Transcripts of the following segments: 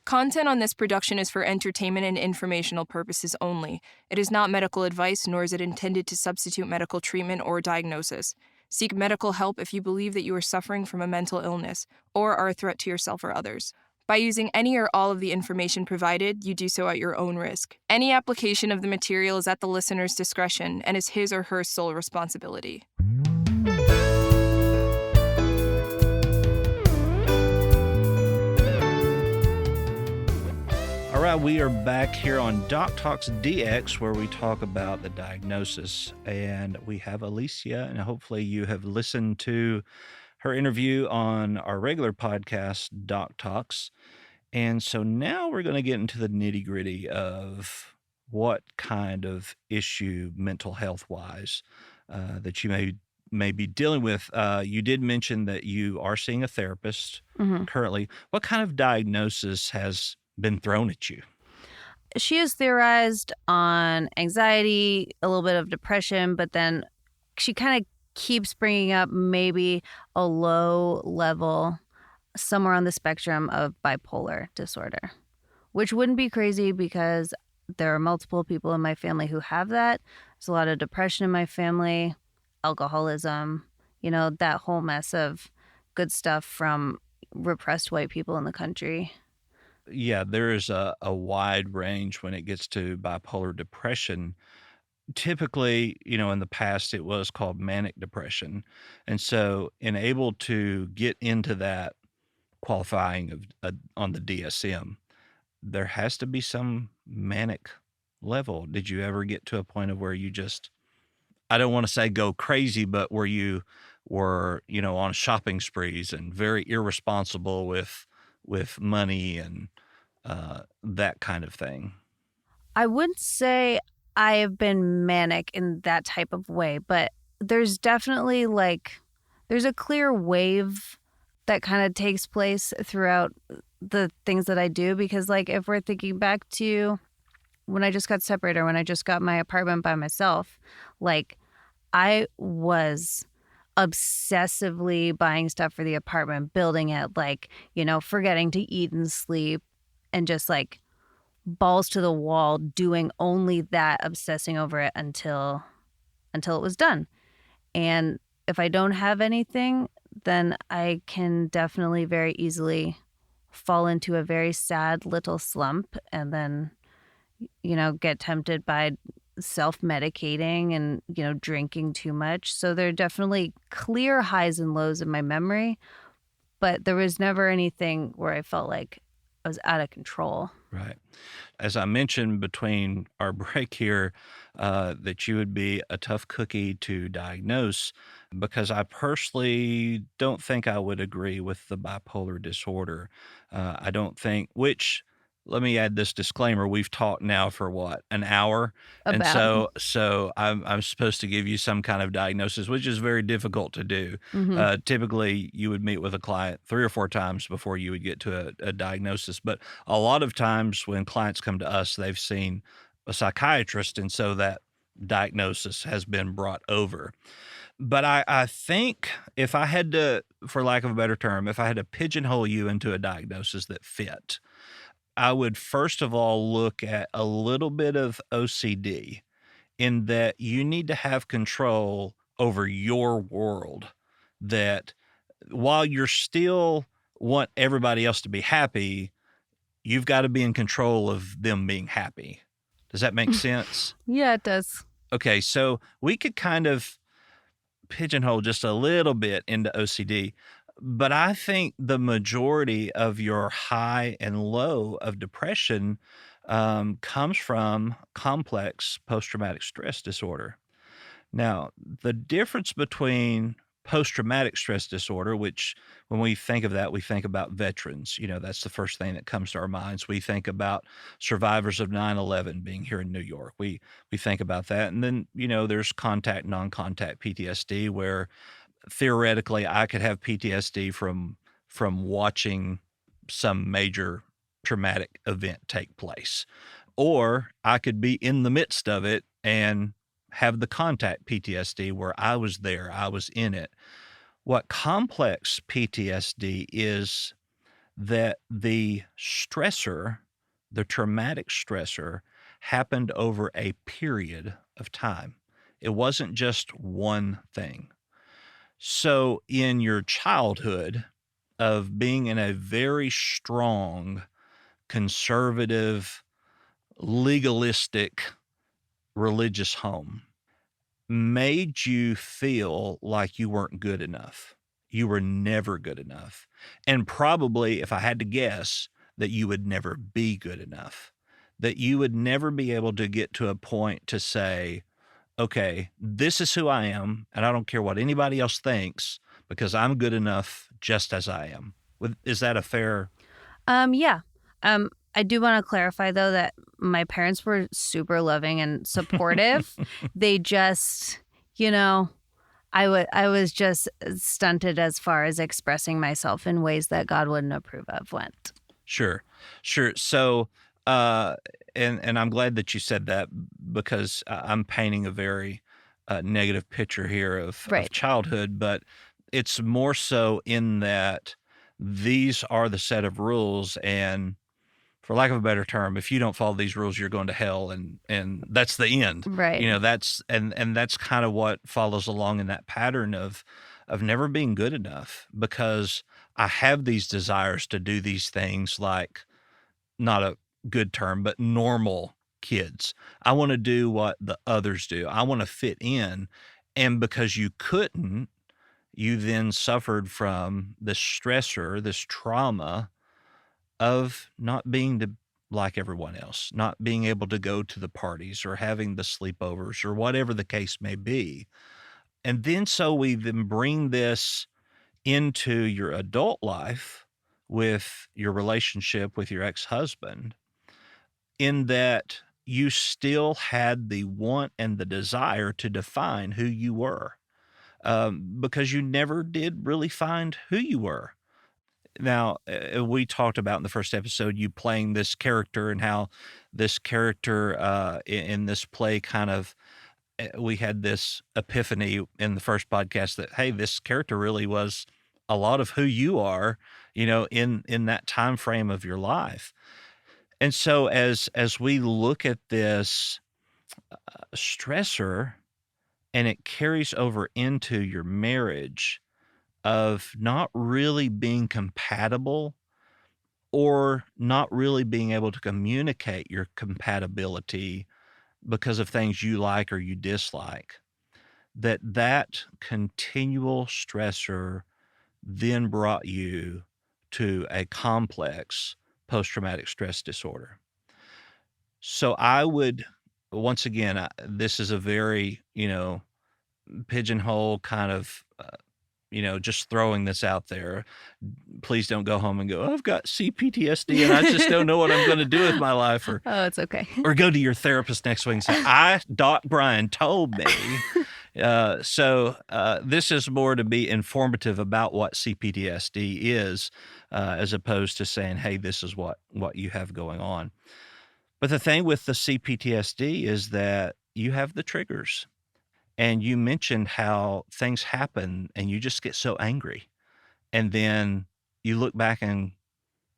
Content on this production is for entertainment and informational purposes only. It is not medical advice, nor is it intended to substitute medical treatment or diagnosis. Seek medical help if you believe that you are suffering from a mental illness or are a threat to yourself or others. By using any or all of the information provided, you do so at your own risk. Any application of the material is at the listener's discretion and is his or her sole responsibility. All right, we are back here on DocX DX, where we talk about the diagnosis, and we have Elysia, and hopefully you have listened to her interview on our regular podcast, Doc Talks. And so now we're going to get into the nitty-gritty of what kind of issue, mental health-wise, that you may be dealing with. You did mention that you are seeing a therapist currently. What kind of diagnosis has been thrown at you? She has theorized on anxiety, a little bit of depression, but then she kind of keeps bringing up maybe a low level somewhere on the spectrum of bipolar disorder, which wouldn't be crazy because there are multiple people in my family who have that. There's a lot of depression in my family, alcoholism, that whole mess of good stuff from repressed white people in the country. Yeah, there is a wide range when it gets to bipolar depression. Typically, in the past, it was called manic depression. And so, able to get into that qualifying on the DSM, there has to be some manic level. Did you ever get to a point of where you just, I don't want to say go crazy, but where you were, on shopping sprees and very irresponsible with money and that kind of thing? I wouldn't say I have been manic in that type of way, but there's definitely there's a clear wave that kind of takes place throughout the things that I do. Because if we're thinking back to when I just got separated, or when I just got my apartment by myself, I was obsessively buying stuff for the apartment, building it, forgetting to eat and sleep, and just balls to the wall, doing only that, obsessing over it until it was done. And if I don't have anything, then I can definitely very easily fall into a very sad little slump, and then, get tempted by self-medicating and, drinking too much. So there are definitely clear highs and lows in my memory, but there was never anything where I felt like I was out of control. Right. As I mentioned between our break here, that you would be a tough cookie to diagnose, because I personally don't think I would agree with the bipolar disorder. I don't think, let me add this disclaimer. We've talked now for an hour? And so I'm supposed to give you some kind of diagnosis, which is very difficult to do. Typically, you would meet with a client 3 or 4 times before you would get to a diagnosis. But a lot of times when clients come to us, they've seen a psychiatrist, and so that diagnosis has been brought over. But I think if I had to, for lack of a better term, if I had to pigeonhole you into a diagnosis that fit, I would first of all look at a little bit of OCD, in that you need to have control over your world, that while you're still want everybody else to be happy, you've got to be in control of them being happy. Does that make sense? Yeah, it does. Okay, so we could kind of pigeonhole just a little bit into OCD. But I think the majority of your high and low of depression comes from complex post-traumatic stress disorder. Now, the difference between post-traumatic stress disorder, which when we think of that, we think about veterans. That's the first thing that comes to our minds. We think about survivors of 9/11 being here in New York. We think about that. And then, there's contact, non-contact PTSD, where theoretically I could have PTSD from watching some major traumatic event take place, or I could be in the midst of it and have the contact PTSD where I was there, I was in it. What complex PTSD is, that the stressor, the traumatic stressor, happened over a period of time. It wasn't just one thing. So, in your childhood of being in a very strong, conservative, legalistic, religious home, made you feel like you weren't good enough. You were never good enough. And probably, if I had to guess, that you would never be good enough. That you would never be able to get to a point to say, okay, this is who I am, and I don't care what anybody else thinks because I'm good enough just as I am. Is that a fair? Yeah. I do want to clarify though that my parents were super loving and supportive. They just, I was just stunted as far as expressing myself in ways that God wouldn't approve of went. Sure. So, and I'm glad that you said that because I'm painting a very negative picture here of Right. childhood, but it's more so in that these are the set of rules, and for lack of a better term, if you don't follow these rules, you're going to hell, and that's the end. Right. That's and that's kind of what follows along in that pattern of never being good enough because I have these desires to do these things like, not a good term, but normal kids. I want to do what the others do. I want to fit in. And because you couldn't, you then suffered from this stressor, this trauma of not being like everyone else, not being able to go to the parties or having the sleepovers or whatever the case may be. And then so we then bring this into your adult life with your relationship with your ex-husband, in that you still had the want and the desire to define who you were, because you never did really find who you were. Now, we talked about in the first episode you playing this character and how this character in this play kind of, we had this epiphany in the first podcast that, hey, this character really was a lot of who you are, in that time frame of your life. And so as we look at this stressor and it carries over into your marriage of not really being compatible or not really being able to communicate your compatibility because of things you like or you dislike, that continual stressor then brought you to a complex post-traumatic stress disorder. So I would, once again, this is a very, pigeonhole kind of, just throwing this out there. Please don't go home and go, I've got CPTSD and I just don't know what I'm going to do with my life. Or, Oh, it's okay. or go to your therapist next week and say, Doc Brian told me. So this is more to be informative about what CPTSD is, as opposed to saying, hey, this is what you have going on. But the thing with the CPTSD is that you have the triggers. And you mentioned how things happen and you just get so angry. And then you look back and,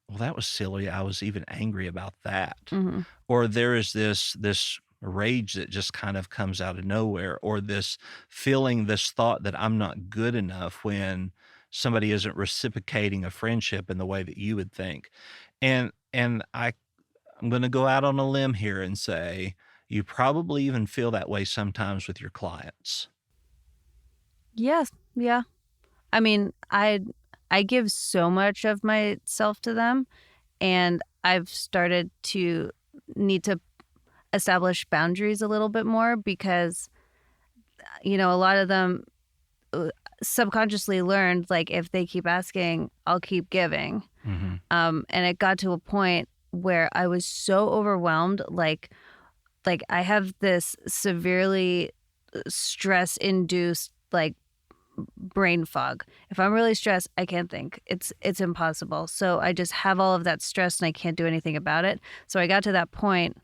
well, that was silly. I was even angry about that. Mm-hmm. Or there is this rage that just kind of comes out of nowhere, or this feeling, this thought that I'm not good enough when somebody isn't reciprocating a friendship in the way that you would think. And I'm going to go out on a limb here and say, you probably even feel that way sometimes with your clients. Yes. Yeah. I mean, I give so much of myself to them, and I've started to need to establish boundaries a little bit more because, a lot of them subconsciously learned, like, if they keep asking, I'll keep giving. Mm-hmm. And it got to a point where I was so overwhelmed, like I have this severely stress-induced, like, brain fog. If I'm really stressed, I can't think. It's impossible. So I just have all of that stress and I can't do anything about it. So I got to that point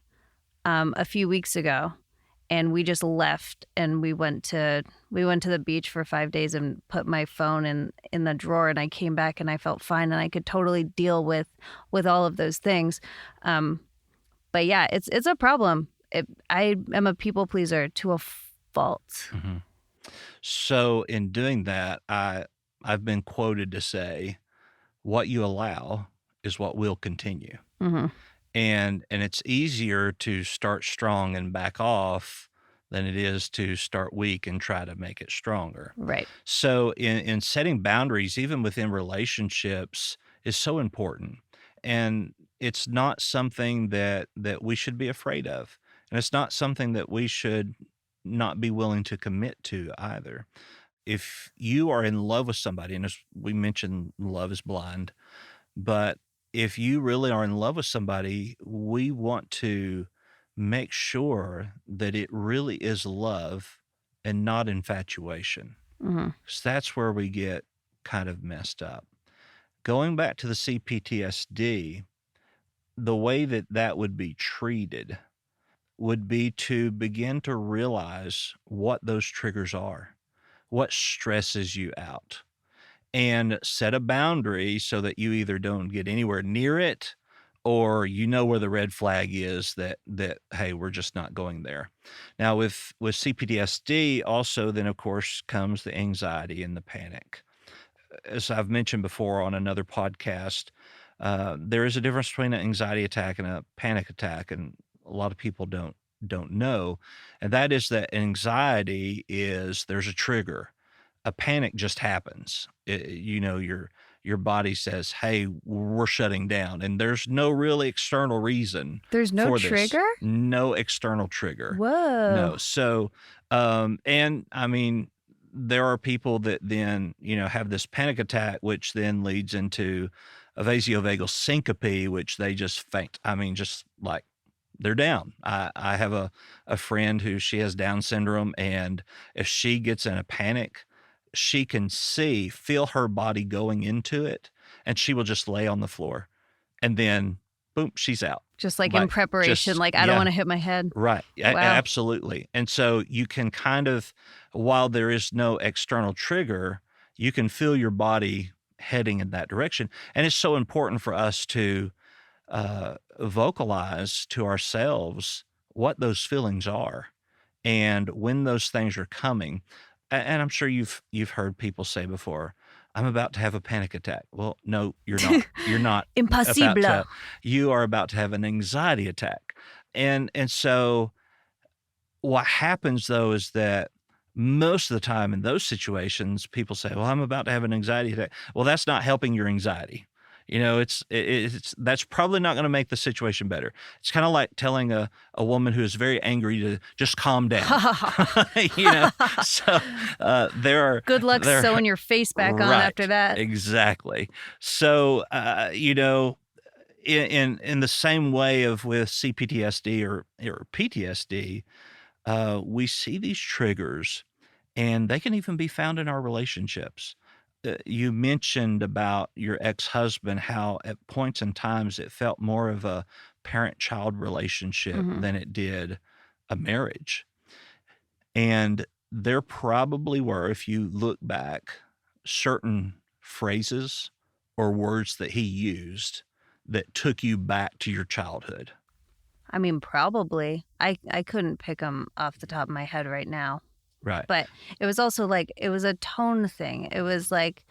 a few weeks ago, and we just left and we went to the beach for 5 days and put my phone in the drawer, and I came back and I felt fine and I could totally deal with all of those things. But yeah, it's a problem. I am a people pleaser to a fault. Mhm. So in doing that, I've been quoted to say, "What you allow is what will continue." Mm-hmm. And it's easier to start strong and back off than it is to start weak and try to make it stronger. Right. So in setting boundaries, even within relationships, is so important. And it's not something that we should be afraid of. And it's not something that we should not be willing to commit to either. If you are in love with somebody, and as we mentioned, love is blind, but if you really are in love with somebody, we want to make sure that it really is love and not infatuation. Mm-hmm. Because that's where we get kind of messed up. Going back to the CPTSD, the way that that would be treated would be to begin to realize what those triggers are, what stresses you out, and set a boundary so that you either don't get anywhere near it or you know where the red flag is that hey, we're just not going there. Now with CPTSD also then of course comes the anxiety and the panic. As I've mentioned before on another podcast, there is a difference between an anxiety attack and a panic attack, and a lot of people don't know, and that is that anxiety is there's a trigger. A panic just happens. Your body says, "Hey, we're shutting down," and there's no really external reason. There's no for this. trigger? No external trigger. Whoa. No. So, and I mean, there are people that then have this panic attack, which then leads into a vasovagal syncope, which they just faint. I mean, just like they're down. I have a friend who she has Down syndrome, and if she gets in a panic, she can feel her body going into it, and she will just lay on the floor, and then boom, she's out. Just like in preparation, like I don't want to hit my head. Right. Wow. Absolutely. And so you can kind of, while there is no external trigger, you can feel your body heading in that direction. And it's so important for us to vocalize to ourselves what those feelings are and when those things are coming. And I'm sure you've heard people say before, "I'm about to have a panic attack." Well, no, you're not. You're not. Impossible. You are about to have an anxiety attack. And so what happens though is that most of the time in those situations, people say, "Well, I'm about to have an anxiety attack." Well, that's not helping your anxiety. It's that's probably not going to make the situation better. It's kind of like telling a woman who is very angry to just calm down. So there are good luck sewing your face back on after that. Exactly. So in the same way of with CPTSD or PTSD, we see these triggers, and they can even be found in our relationships. You mentioned about your ex-husband, how at points and times it felt more of a parent-child relationship than it did a marriage. And there probably were, if you look back, certain phrases or words that he used that took you back to your childhood. I mean, probably. I couldn't pick them off the top of my head right now. Right. But it was also like, it was a tone thing. It was like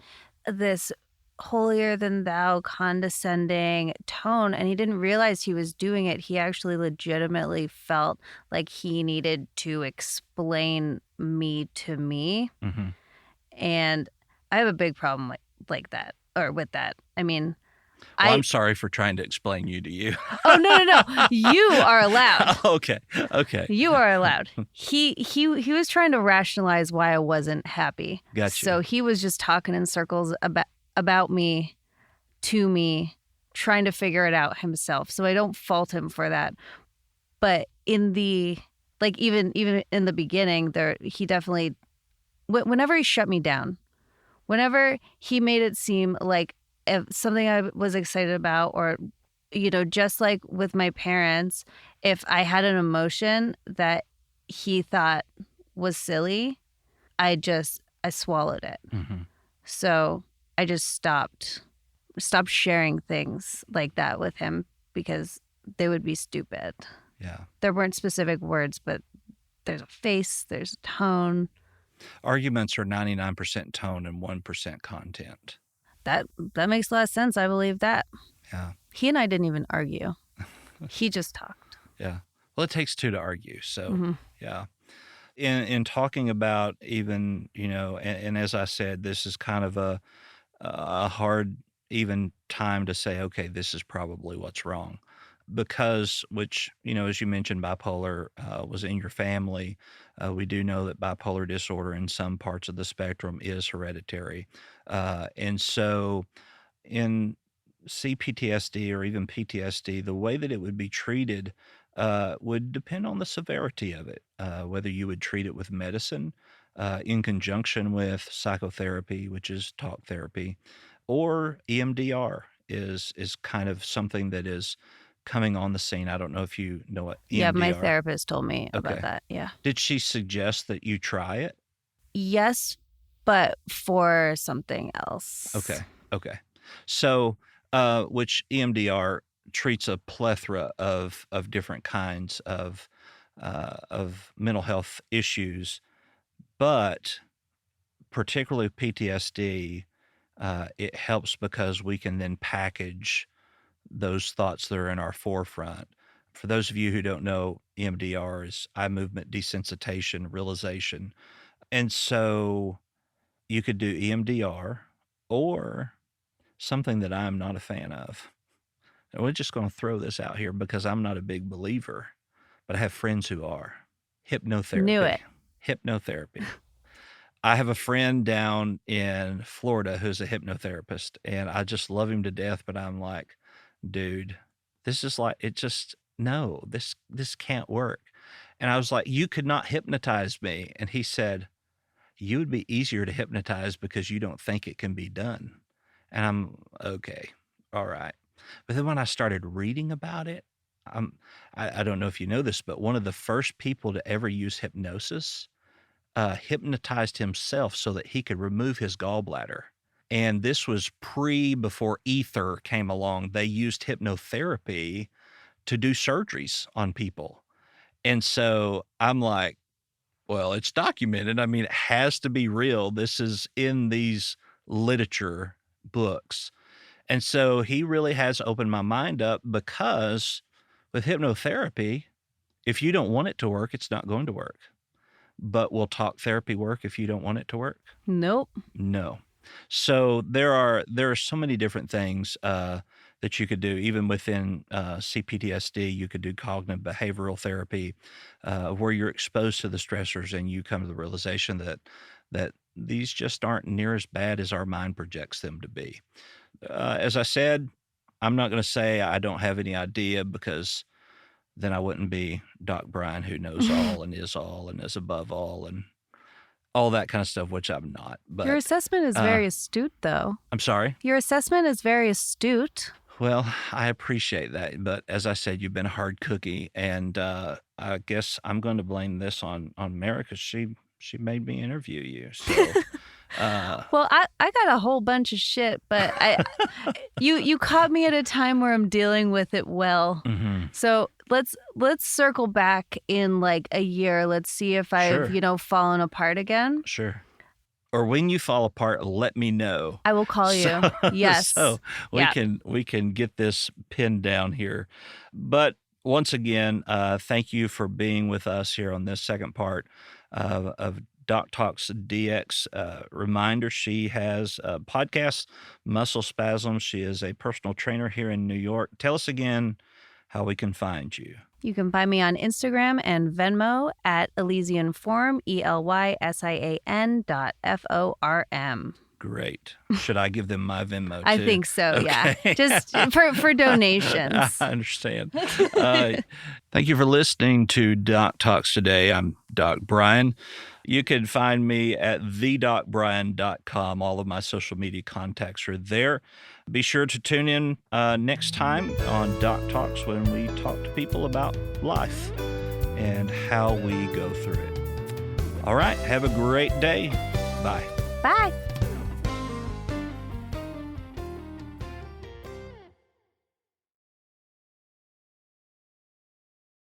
this holier than thou condescending tone. And he didn't realize he was doing it. He actually legitimately felt like he needed to explain me to me. Mm-hmm. And I have a big problem like that, or with that. I mean, well, I'm sorry for trying to explain you to you. Oh, no. You are allowed. Okay. You are allowed. He was trying to rationalize why I wasn't happy. Gotcha. So he was just talking in circles about me, to me, trying to figure it out himself. So I don't fault him for that. But in the, like, even in the beginning, he definitely, whenever he shut me down, whenever he made it seem like if something I was excited about, or, just like with my parents, if I had an emotion that he thought was silly, I swallowed it. Mm-hmm. So I just stopped sharing things like that with him because they would be stupid. Yeah. There weren't specific words, but there's a face, there's a tone. Arguments are 99% tone and 1% content. That makes a lot of sense. I believe that. Yeah. He and I didn't even argue. He just talked. Yeah. Well, it takes two to argue. So, Mm-hmm. yeah. In talking about even, and as I said, this is kind of a hard even time to say, okay, this is probably what's wrong. Because, which, as you mentioned, bipolar was in your family. We do know that bipolar disorder in some parts of the spectrum is hereditary. And so in CPTSD or even PTSD, the way that it would be treated would depend on the severity of it, whether you would treat it with medicine in conjunction with psychotherapy, which is talk therapy, or EMDR is kind of something that is coming on the scene. I don't know if you know what EMDR. Yeah, my therapist told me Okay. about that. Yeah. Did she suggest that you try it? Yes, but for something else. Okay. So, which EMDR treats a plethora of different kinds of mental health issues, but particularly PTSD, it helps because we can then package those thoughts that are in our forefront. For those of you who don't know, EMDR is eye movement desensitization realization. And so you could do EMDR or something that I'm not a fan of. And we're just going to throw this out here because I'm not a big believer, but I have friends who are. Hypnotherapy. Knew it. Hypnotherapy. I have a friend down in Florida who's a hypnotherapist, and I just love him to death, but I'm like, dude, this is like, no, this can't work. And I was like, you could not hypnotize me. And he said, you would be easier to hypnotize because you don't think it can be done. And I'm okay. All right. But then when I started reading about it, I don't know if you know this, but one of the first people to ever use hypnosis hypnotized himself so that he could remove his gallbladder. And this was before ether came along. They used hypnotherapy to do surgeries on people. And so I'm like, well, it's documented. I mean, it has to be real. This is in these literature books. And so he really has opened my mind up because with hypnotherapy, if you don't want it to work, it's not going to work. But will talk therapy work if you don't want it to work? Nope. No. So there are so many different things that you could do. Even within CPTSD, you could do cognitive behavioral therapy, where you're exposed to the stressors and you come to the realization that these just aren't near as bad as our mind projects them to be. As I said, I'm not going to say I don't have any idea because then I wouldn't be Doc Brian, who knows all and is above all and all that kind of stuff, which I'm not. But your assessment is very astute, though. I'm sorry? Your assessment is very astute. Well, I appreciate that. But as I said, you've been a hard cookie. And I guess I'm going to blame this on Mara because she made me interview you. So... well, I got a whole bunch of shit, but you caught me at a time where I'm dealing with it well. Mm-hmm. So let's circle back in like a year. Let's see if I've fallen apart again. Sure. Or when you fall apart, let me know. I will call you. Yes. So we can get this pinned down here. But once again, thank you for being with us here on this second part of Doc Talks DX. Reminder, she has a podcast, Muscle Spasms. She is a personal trainer here in New York. Tell us again how we can find you. You can find me on Instagram and Venmo at Elysian Form, ELYSIAN.FORM. Great. Should I give them my Venmo too? I think so, okay. Yeah. Just for donations. I understand. Thank you for listening to Doc Talks today. I'm Doc Brian. You can find me at thedocbrian.com. All of my social media contacts are there. Be sure to tune in next time on Doc Talks when we talk to people about life. and how we go through it. All right. Have a great day. Bye. Bye.